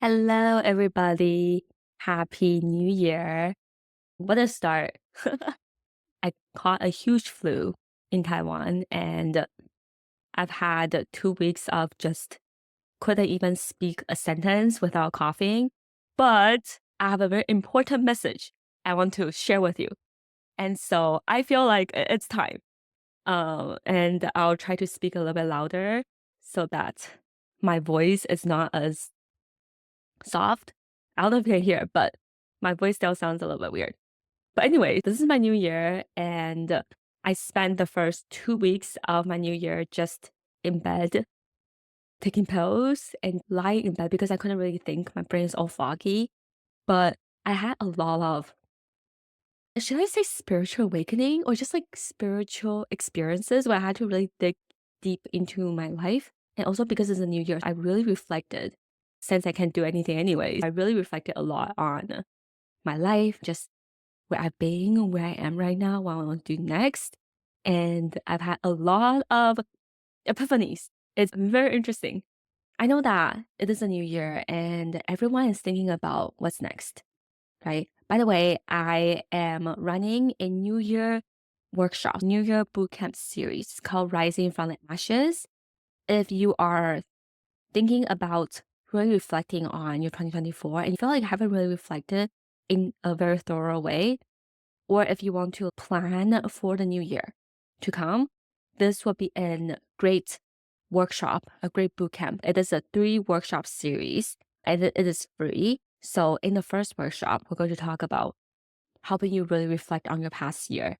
Hello, everybody. Happy New Year. What a start. I caught a huge flu in Taiwan, and I've had 2 weeks of just couldn't even speak a sentence without coughing. But I have a very important message I want to share with you. And so I feel like it's time. And I'll try to speak a little bit louder so that my voice is not as soft. I don't know if you can hear, but my voice still sounds a little bit weird. But anyway, this is my new year, and I spent the first 2 weeks of my new year just in bed, taking pills and lying in bed because I couldn't really think. My brain is all foggy. But I had a lot of, should I say spiritual awakening or just like spiritual experiences where I had to really dig deep into my life. And also because it's a new year, I really reflected since I can't do anything anyways. I really reflected a lot on my life, just where I've been, where I am right now, what I want to do next. And I've had a lot of epiphanies. It's very interesting. I know that it is a new year and everyone is thinking about what's next, right? By the way, I am running a New Year workshop, New Year bootcamp series called Rising from the Ashes. If you are thinking about really reflecting on your 2024 and you feel like you haven't really reflected in a very thorough way, or if you want to plan for the new year to come, this will be a great workshop, a great bootcamp. It is a 3 workshop series and it is free. So in the first workshop, we're going to talk about helping you really reflect on your past year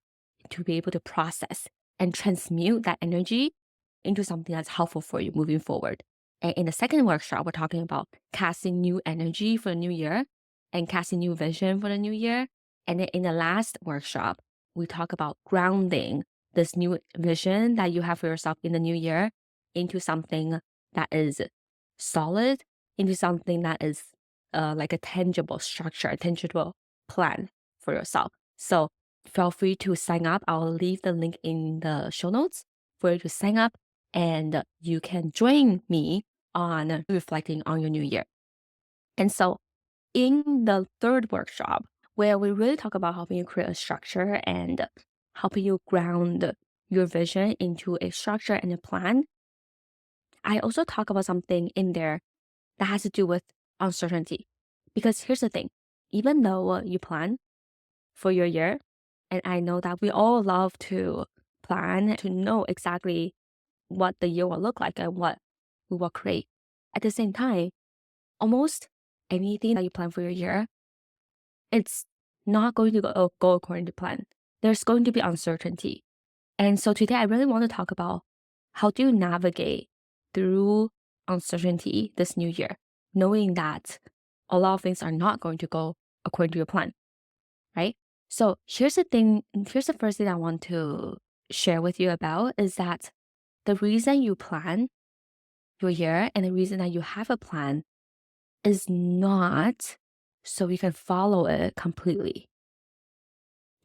to be able to process and transmute that energy into something that's helpful for you moving forward. And in the second workshop, we're talking about casting new energy for the new year and casting new vision for the new year. And then in the last workshop, we talk about grounding this new vision that you have for yourself in the new year into something that is solid, into something that is like a tangible structure, a tangible plan for yourself. So feel free to sign up. I'll leave the link in the show notes for you to sign up and you can join me on reflecting on your new year. And so in the third workshop, where we really talk about helping you create a structure and helping you ground your vision into a structure and a plan, I also talk about something in there that has to do with uncertainty. Because here's the thing, even though you plan for your year, and I know that we all love to plan to know exactly what the year will look like and what we will create. At the same time, almost anything that you plan for your year, it's not going to go according to plan. There's going to be uncertainty. And so today I really want to talk about how do you navigate through uncertainty this new year, knowing that a lot of things are not going to go according to your plan, right? So here's the first thing I want to share with you about is that the reason you plan your year and the reason that you have a plan is not so you can follow it completely.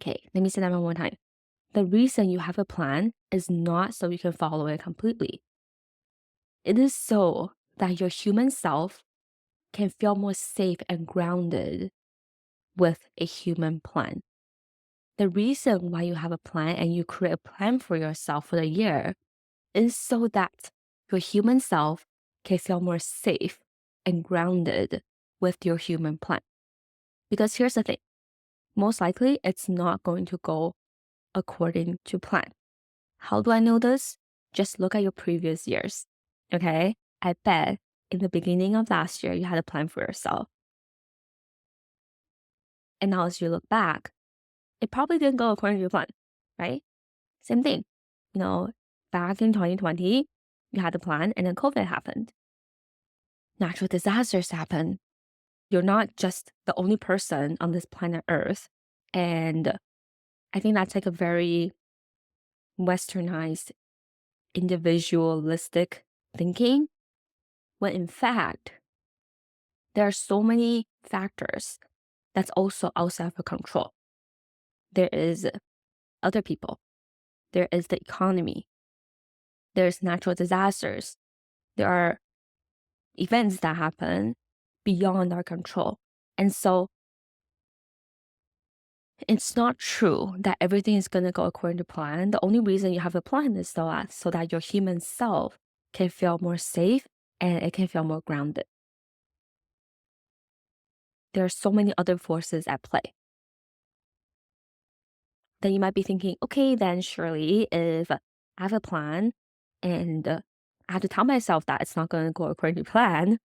Okay, let me say that one more time. The reason you have a plan is not so you can follow it completely. It is so that your human self can feel more safe and grounded with a human plan. The reason why you have a plan and you create a plan for yourself for the year is so that your human self can feel more safe and grounded with your human plan. Because here's the thing, most likely it's not going to go according to plan. How do I know this? Just look at your previous years, okay? I bet in the beginning of last year, you had a plan for yourself. And now as you look back, it probably didn't go according to your plan, right? Same thing. Back in 2020, you had a plan and then COVID happened. Natural disasters happen. You're not just the only person on this planet Earth. And I think that's like a very westernized, individualistic thinking, when in fact, there are so many factors that's also outside of your control. There is other people. There is the economy. There's natural disasters. There are events that happen beyond our control. And so it's not true that everything is going to go according to plan. The only reason you have a plan is so that your human self can feel more safe and it can feel more grounded. There are so many other forces at play. Then you might be thinking, okay, then surely if I have a plan and I have to tell myself that it's not going to go according to plan,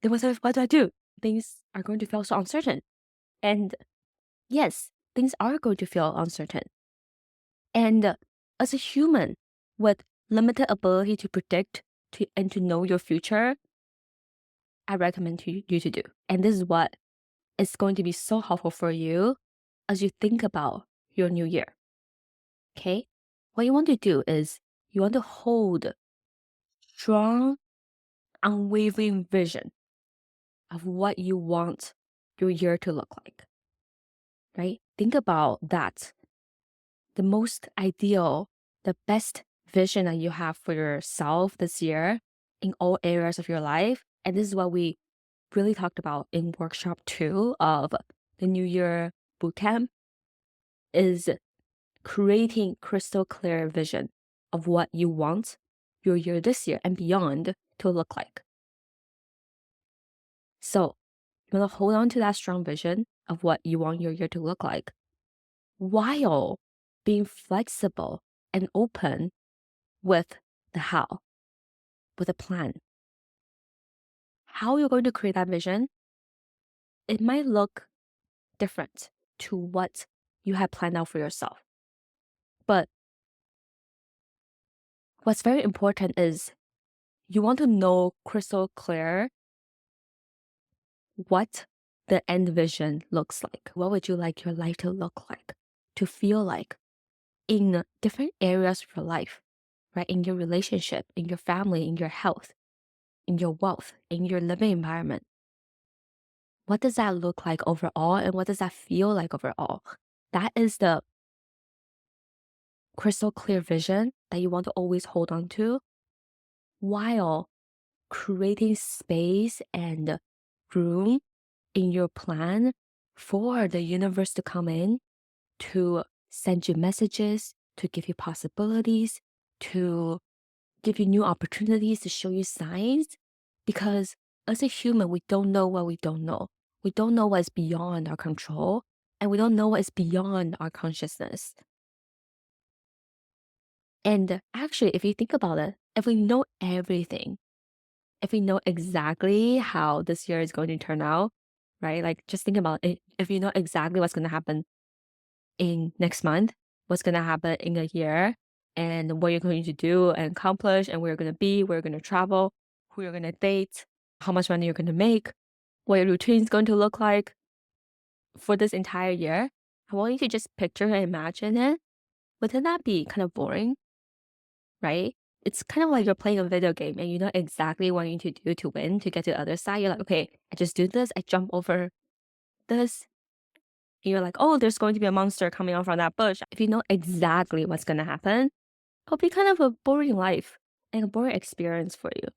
then what do I do? Things are going to feel so uncertain. And yes, things are going to feel uncertain. And as a human with limited ability to predict and to know your future, I recommend you to do. And this is what is going to be so helpful for you as you think about your new year. Okay? What you want to do is you want to hold strong, unwavering vision of what you want your year to look like. Right? Think about that. The most ideal, the best vision that you have for yourself this year in all areas of your life. And this is what we really talked about in workshop 2 of the New Year Bootcamp, is creating crystal clear vision of what you want your year this year and beyond to look like. So you want to hold on to that strong vision of what you want your year to look like while being flexible and open with the how, with a plan. How you're going to create that vision, it might look different to what you have planned out for yourself. But what's very important is you want to know crystal clear what the end vision looks like. What would you like your life to look like, to feel like in different areas of your life, right? In your relationship, in your family, in your health, in your wealth, in your living environment. What does that look like overall? And what does that feel like overall? That is the crystal clear vision that you want to always hold on to while creating space and room in your plan for the universe to come in, to send you messages, to give you possibilities, to give you new opportunities, to show you signs. Because as a human, we don't know what we don't know. We don't know what is beyond our control, and we don't know what is beyond our consciousness. And actually, if you think about it, if we know everything, if we know exactly how this year is going to turn out, right? Like just think about it. If you know exactly what's going to happen in next month, what's going to happen in a year, and what you're going to do and accomplish, and where you're going to be, where you're going to travel, who you're going to date, how much money you're going to make, what your routine is going to look like for this entire year, I want you to just picture and imagine it. Wouldn't that be kind of boring, right? It's kind of like you're playing a video game and you know exactly what you need to do to win, to get to the other side. You're like, okay, I just do this, I jump over this. And you're like, oh, there's going to be a monster coming out from that bush. If you know exactly what's going to happen, it'll be kind of a boring life and a boring experience for you,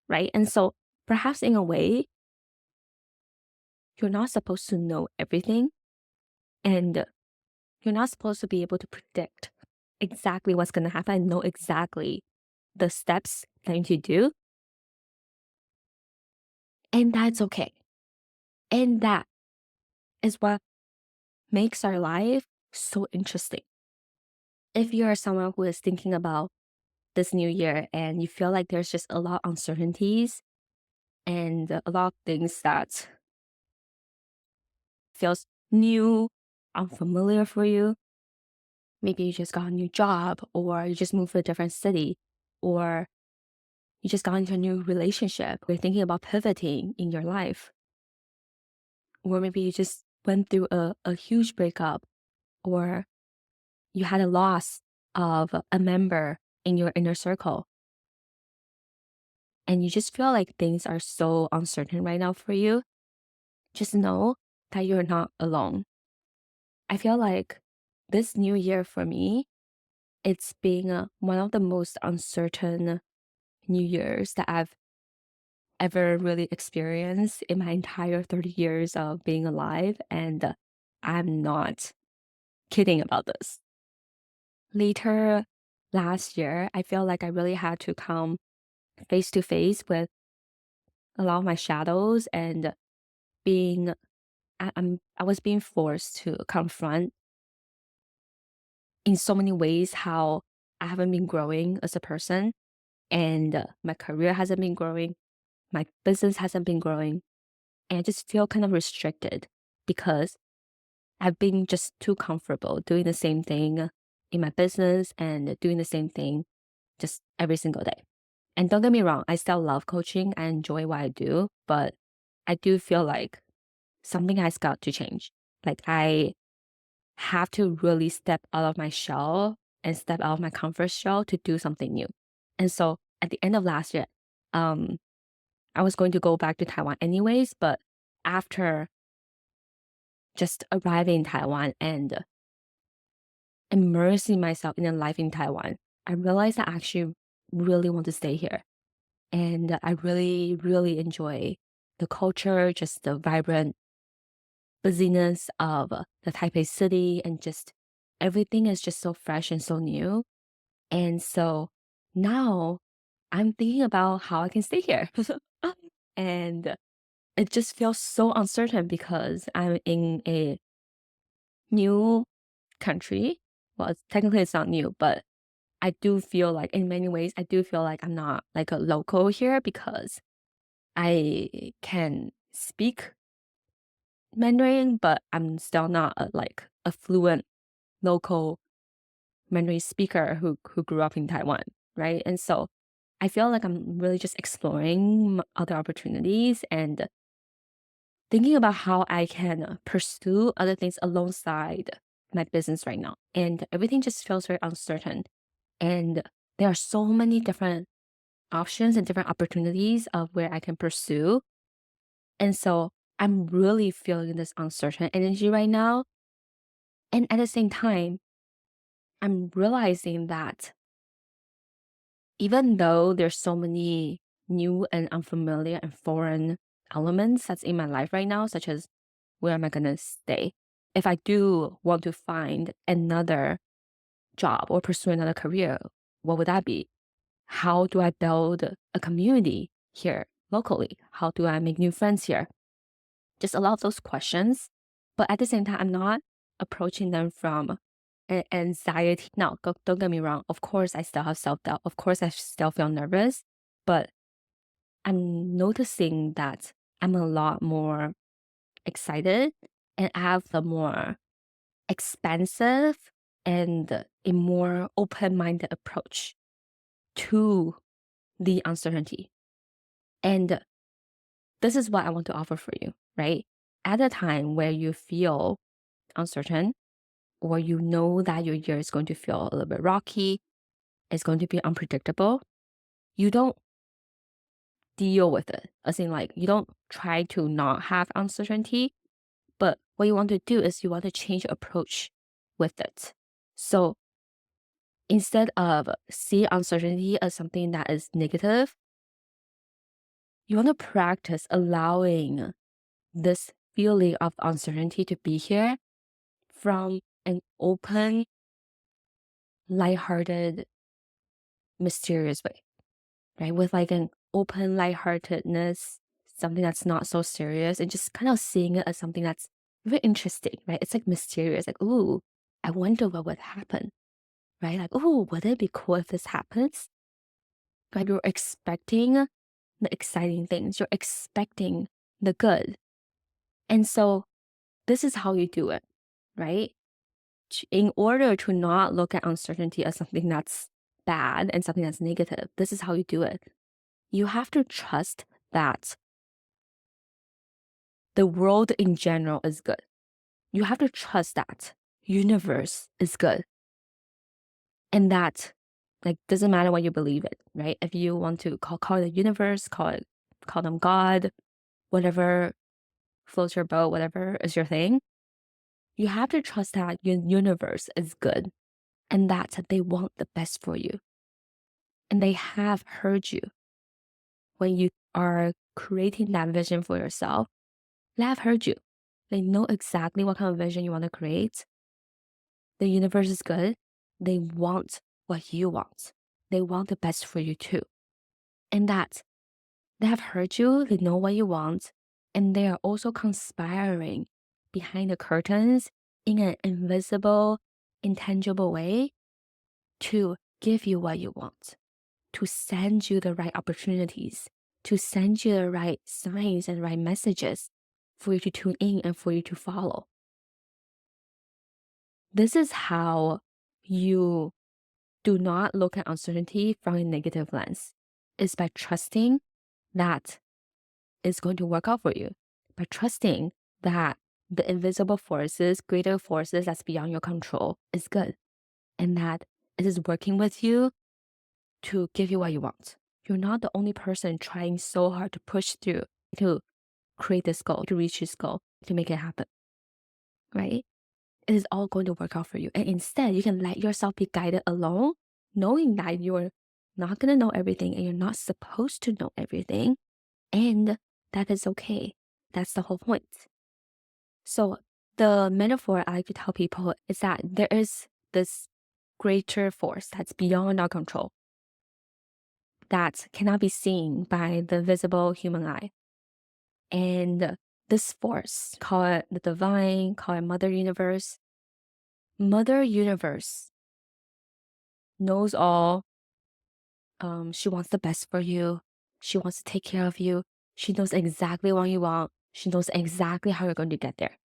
right? And so perhaps in a way, you're not supposed to know everything and you're not supposed to be able to predict exactly what's going to happen and know exactly the steps that you need to do. And that's okay. And that is what makes our life so interesting. If you're someone who is thinking about this new year and you feel like there's just a lot of uncertainties and a lot of things that feels new, unfamiliar for you, maybe you just got a new job or you just moved to a different city or you just got into a new relationship, you're thinking about pivoting in your life. Or maybe you just went through a huge breakup or you had a loss of a member in your inner circle. And you just feel like things are so uncertain right now for you. Just know that you're not alone. I feel like this new year for me, it's been one of the most uncertain New Years that I've ever really experienced in my entire 30 years of being alive. And I'm not kidding about this. Later last year, I feel like I really had to come face to face with a lot of my shadows and being I was being forced to confront in so many ways how I haven't been growing as a person, and my career hasn't been growing, my business hasn't been growing, and I just feel kind of restricted because I've been just too comfortable doing the same thing in my business and doing the same thing just every single day. And don't get me wrong, I still love coaching. I enjoy what I do, but I do feel like something has got to change. Like I have to really step out of my shell and step out of my comfort shell to do something new. And so at the end of last year, um, I was going to go back to Taiwan anyways, but after just arriving in Taiwan and immersing myself in a life in Taiwan, I realized I actually really want to stay here. And I really, really enjoy the culture, just the vibrant busyness of the Taipei city, and just everything is just so fresh and so new. And so now I'm thinking about how I can stay here. And it just feels so uncertain because I'm in a new country. Well, technically it's not new, but I do feel like in many ways, I do feel like I'm not like a local here because I can speak Mandarin, but I'm still not a fluent local Mandarin speaker who grew up in Taiwan, right? And so I feel like I'm really just exploring other opportunities and thinking about how I can pursue other things alongside my business right now. And everything just feels very uncertain. And there are so many different options and different opportunities of where I can pursue. And so I'm really feeling this uncertain energy right now. And at the same time, I'm realizing that even though there's so many new and unfamiliar and foreign elements that's in my life right now, such as where am I going to stay? If I do want to find another job or pursue another career, what would that be? How do I build a community here locally? How do I make new friends here? Just a lot of those questions. But at the same time, I'm not approaching them from an anxiety. Now, don't get me wrong. Of course, I still have self doubt. Of course, I still feel nervous. But I'm noticing that I'm a lot more excited and I have a more expansive and a more open minded approach to the uncertainty. And this is what I want to offer for you, right? At a time where you feel uncertain, or you know that your year is going to feel a little bit rocky, it's going to be unpredictable, you don't deal with it. As in, like, you don't try to not have uncertainty, but what you want to do is you want to change your approach with it. So instead of see uncertainty as something that is negative, you want to practice allowing this feeling of uncertainty to be here from an open, lighthearted, mysterious way, right? With like an open lightheartedness, something that's not so serious, and just kind of seeing it as something that's very interesting, right? It's like mysterious, like, ooh, I wonder what would happen, right? Like, ooh, would it be cool if this happens? Right? You're expecting the exciting things, you're expecting the good. And so this is how you do it, right? In order to not look at uncertainty as something that's bad and something that's negative, this is how you do it. You have to trust that the world in general is good. You have to trust that universe is good. And that, like, doesn't matter what you believe it, right? If you want to call it the universe, call them God, whatever floats your boat, whatever is your thing, you have to trust that your universe is good and that they want the best for you. And they have heard you when you are creating that vision for yourself, they have heard you. They know exactly what kind of vision you want to create. The universe is good. They want what you want. They want the best for you too. And that they have heard you, they know what you want, and they are also conspiring behind the curtains in an invisible, intangible way to give you what you want, to send you the right opportunities, to send you the right signs and right messages for you to tune in and for you to follow. This is how you do not look at uncertainty from a negative lens. It's by trusting that it's going to work out for you, by trusting that the invisible forces, greater forces that's beyond your control is good, and that it is working with you to give you what you want. You're not the only person trying so hard to push through to create this goal, to reach this goal, to make it happen, right? It is all going to work out for you. And instead, you can let yourself be guided along, knowing that you're not going to know everything and you're not supposed to know everything. And that is okay. That's the whole point. So the metaphor I like to tell people is that there is this greater force that's beyond our control, that cannot be seen by the visible human eye. And this force, call it the divine, call it Mother Universe. Mother Universe knows all. She wants the best for you. She wants to take care of you. She knows exactly what you want. She knows exactly how you're going to get there.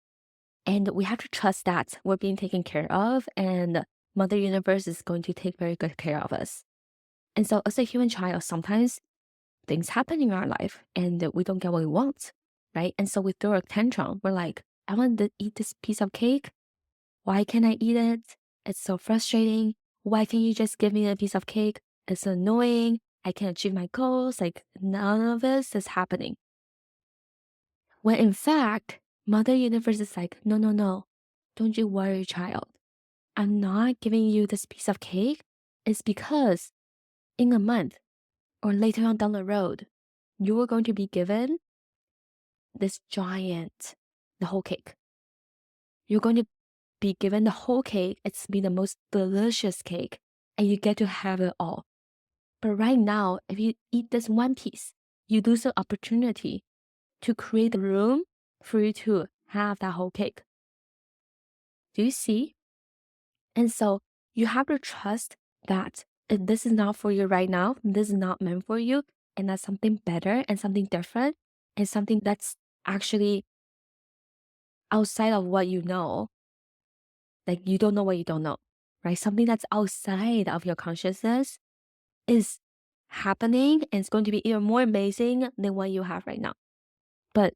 And we have to trust that we're being taken care of, and Mother Universe is going to take very good care of us. And so as a human child, sometimes things happen in our life and we don't get what we want, right? And so we throw a tantrum. We're like, I want to eat this piece of cake. Why can't I eat it? It's so frustrating. Why can't you just give me a piece of cake? It's annoying. I can't achieve my goals. Like, none of this is happening. When in fact, Mother Universe is like, no, no, no. Don't you worry, child. I'm not giving you this piece of cake. It's because in a month or later on down the road, you are going to be given this giant, the whole cake. You're going to be given the whole cake. It's be the most delicious cake, and you get to have it all. But right now, if you eat this one piece, you lose the opportunity to create the room for you to have that whole cake. Do you see? And so you have to trust that if this is not for you right now, this is not meant for you, and that's something better and something different and something that's actually outside of what you know. Like, you don't know what you don't know, right? Something that's outside of your consciousness is happening, and it's going to be even more amazing than what you have right now. But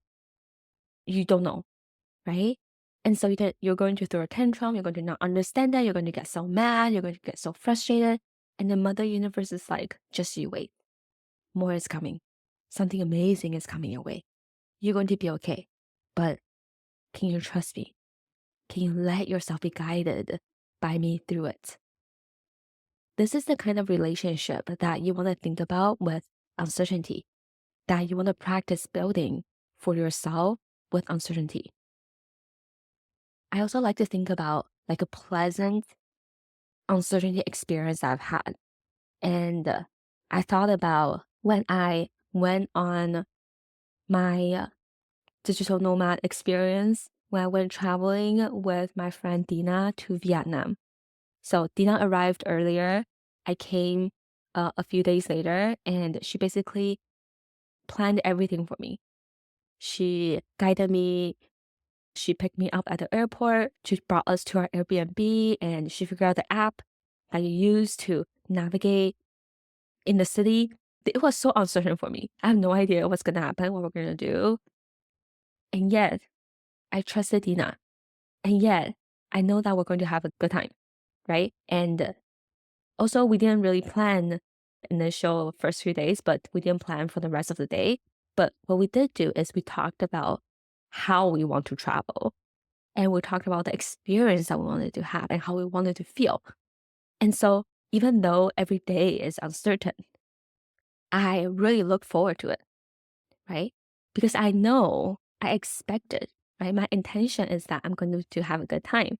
you don't know, right? And so you're going to throw a tantrum, you're going to not understand that, you're going to get so mad, you're going to get so frustrated. And the Mother Universe is like, just you wait. More is coming. Something amazing is coming your way. You're going to be okay. But can you trust me? Can you let yourself be guided by me through it? This is the kind of relationship that you want to think about with uncertainty, that you want to practice building for yourself with uncertainty. I also like to think about like a pleasant uncertainty experience I've had. And I thought about when I went on my digital nomad experience, when I went traveling with my friend Dina to Vietnam. So Dina arrived earlier. I came a few days later, and she basically planned everything for me. She guided me. She picked me up at the airport. She brought us to our Airbnb, and she figured out the app that you use to navigate in the city. It was so uncertain for me. I have no idea what's going to happen, what we're going to do. And yet, I trusted Dina. And yet, I know that we're going to have a good time, right? And also, we didn't really plan initial first few days, but we didn't plan for the rest of the day. But what we did do is we talked about how we want to travel. And we talked about the experience that we wanted to have and how we wanted to feel. And so even though every day is uncertain, I really look forward to it. right? Because I know, I expect it, right? My intention is that I'm going to have a good time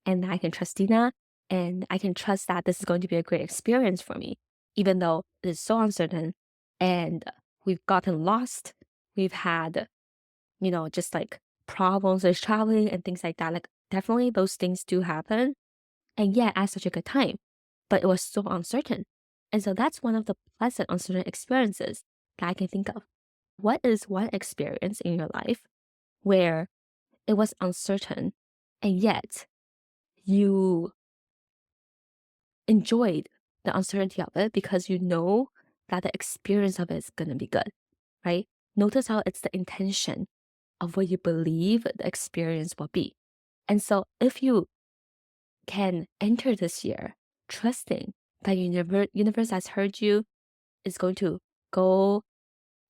and I can trust Dina and I can trust that this is going to be a great experience for me, even though it is so uncertain and we've gotten lost. We've had, just like problems with traveling and things like that. Like, definitely those things do happen. And yet, I had such a good time, but it was so uncertain. And so that's one of the pleasant, uncertain experiences that I can think of. What is one experience in your life where it was uncertain and yet you enjoyed the uncertainty of it because you know that the experience of it is going to be good, right? Notice how it's the intention of what you believe the experience will be. And so if you can enter this year trusting that universe has heard you, is going to go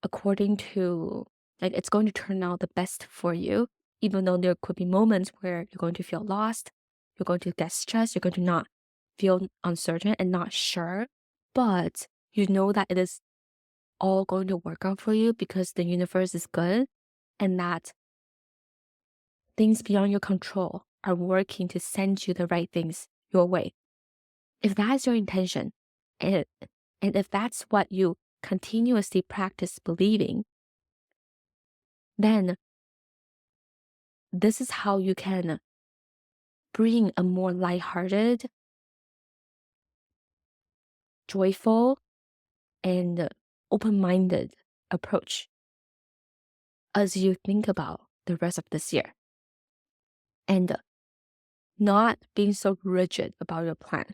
according to, like, it's going to turn out the best for you, even though there could be moments where you're going to feel lost, you're going to get stressed, you're going to not feel uncertain and not sure, but you know that it is all going to work out for you because the universe is good and that things beyond your control are working to send you the right things your way. If that's your intention, and, and if that's what you continuously practice believing, then this is how you can bring a more lighthearted, joyful, and open-minded approach as you think about the rest of this year. And not being so rigid about your plan.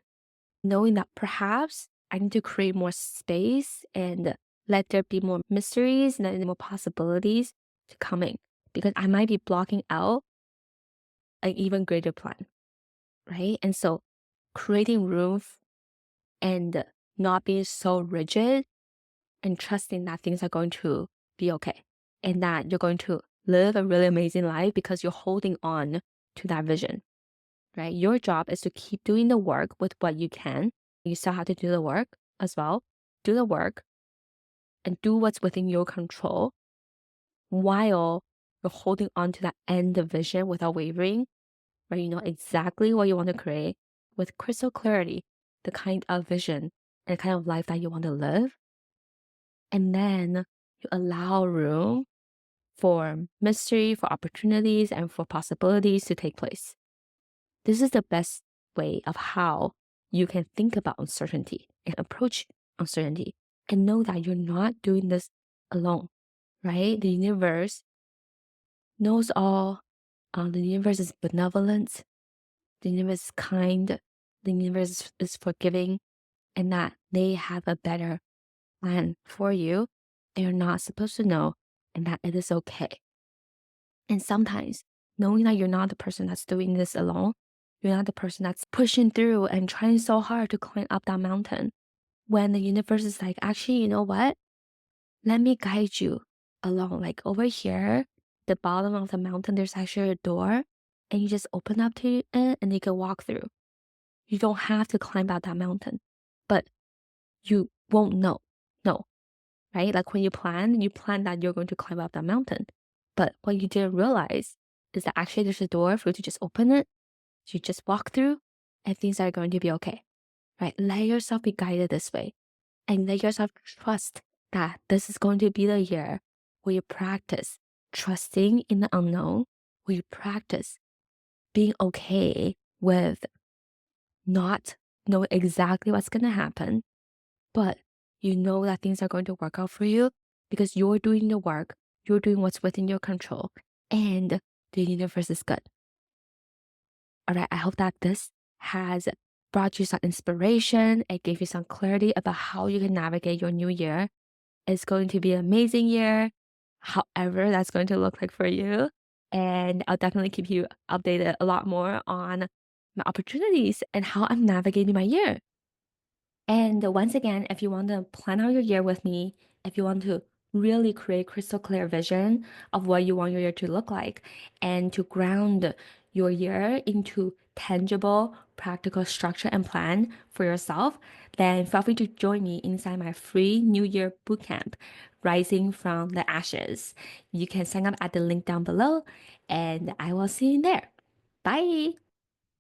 Knowing that perhaps I need to create more space and let there be more mysteries and more possibilities to come in. Because I might be blocking out an even greater plan, right? And so creating room and not being so rigid and trusting that things are going to be okay and that you're going to live a really amazing life because you're holding on to that vision, right? Your job is to keep doing the work with what you can. You still have to do the work as well. Do the work and do what's within your control while you're holding on to that end vision without wavering, right? You know exactly what you want to create with crystal clarity, the kind of vision and the kind of life that you want to live. And then you allow room for mystery, for opportunities, and for possibilities to take place. This is the best way of how you can think about uncertainty and approach uncertainty and know that you're not doing this alone, right? The universe knows all. The universe is benevolent. The universe is kind. The universe is forgiving, and that they have a better plan for you. They're not supposed to know, and that it is okay. And sometimes knowing that you're not the person that's doing this alone, you're not the person that's pushing through and trying so hard to climb up that mountain. When the universe is like, actually, you know what? Let me guide you along. Like over here, the bottom of the mountain, there's actually a door, and you just open up to it and you can walk through. You don't have to climb out that mountain, but you won't know. No, right? Like when you plan that you're going to climb up that mountain. But what you didn't realize is that actually there's a door for you to just open it, you just walk through, and things are going to be okay, right? Let yourself be guided this way and let yourself trust that this is going to be the year where you practice trusting in the unknown, where you practice being okay with not knowing exactly what's going to happen, but you know that things are going to work out for you because you're doing the work, you're doing what's within your control, and the universe is good. All right, I hope that this has brought you some inspiration and gave you some clarity about how you can navigate your new year. It's going to be an amazing year, however that's going to look like for you. And I'll definitely keep you updated a lot more on my opportunities and how I'm navigating my year. And once again, if you want to plan out your year with me, if you want to really create crystal clear vision of what you want your year to look like and to ground your year into tangible, practical structure and plan for yourself, then feel free to join me inside my free New Year bootcamp, Rising from the Ashes. You can sign up at the link down below, and I will see you there. Bye.